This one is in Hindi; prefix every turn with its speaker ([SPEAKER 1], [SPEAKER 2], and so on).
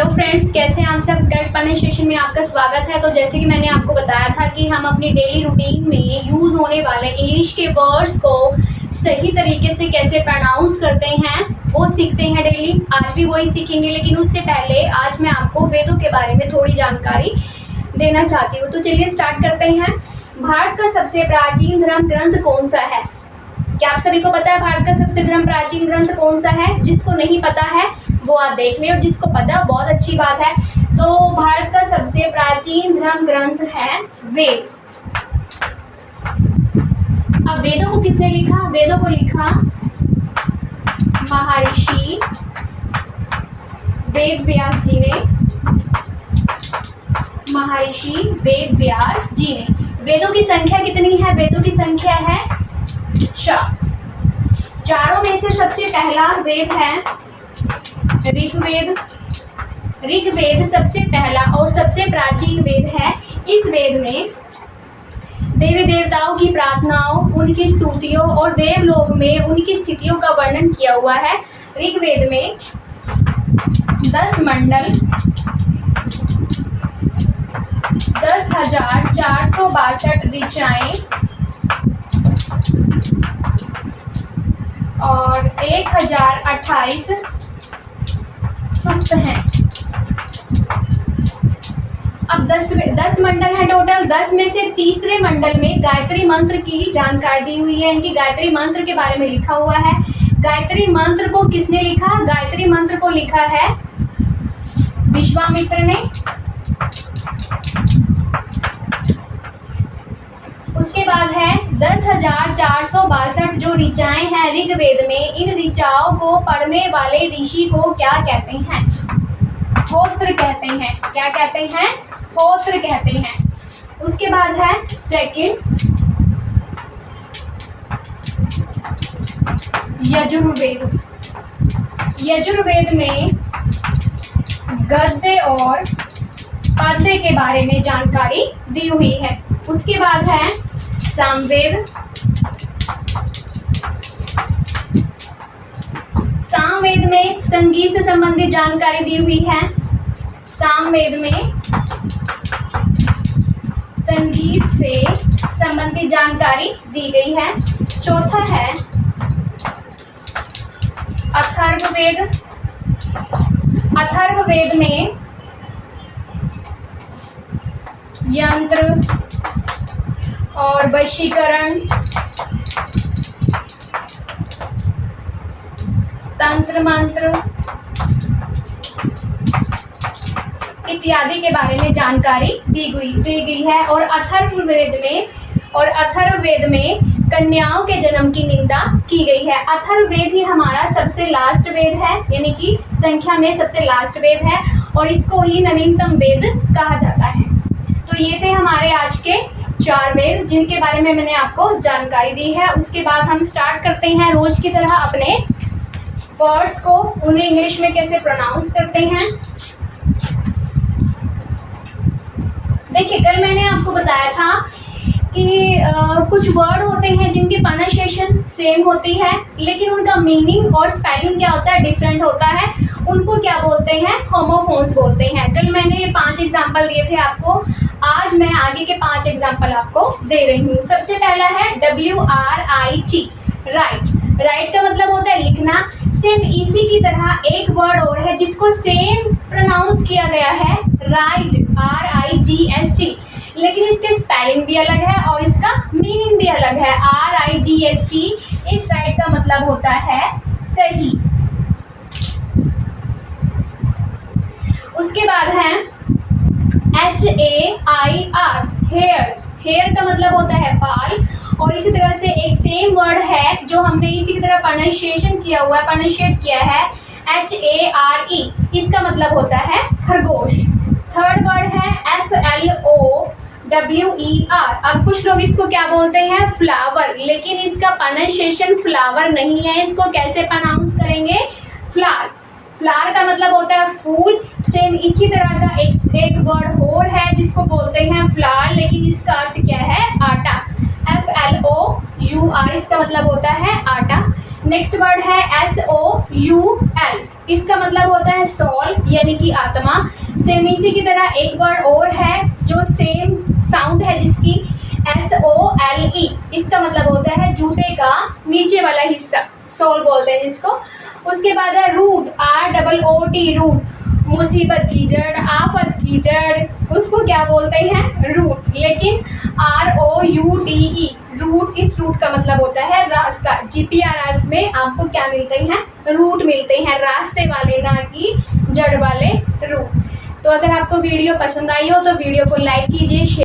[SPEAKER 1] हेलो फ्रेंड्स, कैसे हैं आप सब। करेक्ट प्रोनाउंसिएशन में आपका स्वागत है। तो जैसे कि मैंने आपको बताया था कि हम अपनी डेली रूटीन में यूज़ होने वाले इंग्लिश के वर्ड्स को सही तरीके से कैसे प्रोनाउंस करते हैं वो सीखते हैं डेली। आज भी वही सीखेंगे, लेकिन उससे पहले आज मैं आपको वेदों के बारे में थोड़ी जानकारी देना चाहती हूँ। तो चलिए स्टार्ट करते हैं। भारत का सबसे प्राचीन धर्म ग्रंथ कौन सा है? क्या आप सभी को पता है भारत का सबसे प्राचीन ग्रंथ कौन सा है? जिसको नहीं पता है वो आप देख लें, और जिसको पता बहुत अच्छी बात है। तो भारत का सबसे प्राचीन धर्म ग्रंथ है वेद। अब वेदों को किसने लिखा? वेदों को लिखा महर्षि वेद व्यास जी ने। महर्षि वेद व्यास जी ने। वेदों की संख्या कितनी है? वेदों की संख्या है 4। चारों में से सबसे पहला वेद है ऋग्वेद। ऋग्वेद सबसे पहला और सबसे प्राचीन वेद है। इस वेद में देवी देवताओं की प्रार्थनाओं, उनकी स्तुतियों और देवलोक में उनकी स्थितियों का वर्णन किया हुआ है। ऋग्वेद में 10 मंडल, 10,462 ऋचाएं और 1028 सूक्त हैं। अब 10 मंडल है टोटल। 10 में से तीसरे मंडल में गायत्री मंत्र की जानकारी दी हुई है। इनकी गायत्री मंत्र के बारे में लिखा हुआ है। गायत्री मंत्र को किसने लिखा? गायत्री मंत्र को लिखा है विश्वामित्र ने। उसके बाद है 10,462 जो ऋचाएं हैं ऋग्वेद में। इन ऋचाओं को पढ़ने वाले ऋषि को क्या कहते हैं? होत्र कहते हैं। क्या कहते हैं? होत्र कहते हैं। उसके बाद है सेकंड यजुर्वेद। यजुर्वेद में गद्य और पद्य के बारे में जानकारी दी हुई है। उसके बाद है सामवेद। सामवेद में संगीत से संबंधित जानकारी दी हुई है। सामवेद में संगीत से संबंधित जानकारी दी गई है। चौथा है अथर्ववेद। अथर्ववेद में यंत्र और वशीकरण, तंत्र मंत्र इत्यादि के बारे में जानकारी दी गई है। और अथर्ववेद में कन्याओं के जन्म की निंदा की गई है। अथर्ववेद ही हमारा सबसे लास्ट वेद है, यानी कि संख्या में सबसे लास्ट वेद है, और इसको ही नवीनतम वेद कहा जाता है। तो ये थे हमारे आज के 4 वेद जिनके बारे में मैंने आपको जानकारी दी है। उसके बाद हम स्टार्ट करते हैं रोज की तरह अपने वर्ड्स को, उन्हें इंग्लिश में कैसे प्रोनाउंस करते हैं। देखिए, कल मैंने आपको बताया था कि कुछ वर्ड होते हैं जिनकी प्रोनाउंसिएशन सेम होती है, लेकिन उनका मीनिंग और स्पेलिंग क्या होता है? डिफरेंट होता है। उनको क्या बोलते हैं? होमोफोन्स बोलते हैं। कल मैंने 5 एग्जाम्पल दिए थे आपको। आज मैं आगे के 5 एग्जाम्पल आपको दे रही हूँ। सबसे पहला है WRIT, राइट। राइट का मतलब होता है लिखना। सेम इसी की तरह एक वर्ड और है जिसको सेम प्रोनाउंस किया गया है, राइट, RIGST, लेकिन इसके स्पेलिंग भी अलग है और इसका मीनिंग भी अलग है। RIGST, इस राइट का मतलब होता है सही। उसके बाद है HAIR, हेयर। हेयर का मतलब होता है बाल। और इसी तरह से एक सेम वर्ड है जो हमने इसी की तरह प्रोनाउंसिएशन किया हुआ है, प्रोनाउंसिएट किया है, HARE, इसका मतलब होता है खरगोश। थर्ड वर्ड है FLOWER। अब कुछ लोग इसको क्या बोलते हैं? फ्लावर, लेकिन इसका प्रोनाउंसिएशन फ्लावर नहीं है। इसको कैसे प्रोनाउंस करेंगे? फ्लावर। फ्लावर का मतलब होता है फूल। सेम इसी तरह का एक वर्ड और है जिसको बोलते हैं फ्लावर, लेकिन इसका अर्थ क्या है? आटा। FLOUR, इसका मतलब होता है आटा। नेक्स्ट वर्ड है SOUL, इसका मतलब होता है सोल यानी कि आत्मा। सेम इसी की तरह एक वर्ड और है जो सेम साउंड है जिसकी, SOLE, इसका मतलब होता है जूते का नीचे वाला हिस्सा, सोल बोलते हैं जिसको। उसके बाद है रूट, ROOT, रूट, मुसीबत की जड़, आफत की जड़, उसको क्या बोलते हैं, रूट। लेकिन ROUTE, रूट, इस रूट का मतलब होता है रास्ता। GPRS में आपको क्या मिलते हैं, रूट मिलते हैं, रास्ते वाले, ना कि जड़ वाले रूट। तो अगर आपको वीडियो पसंद आई हो तो वीडियो को लाइक कीजिए,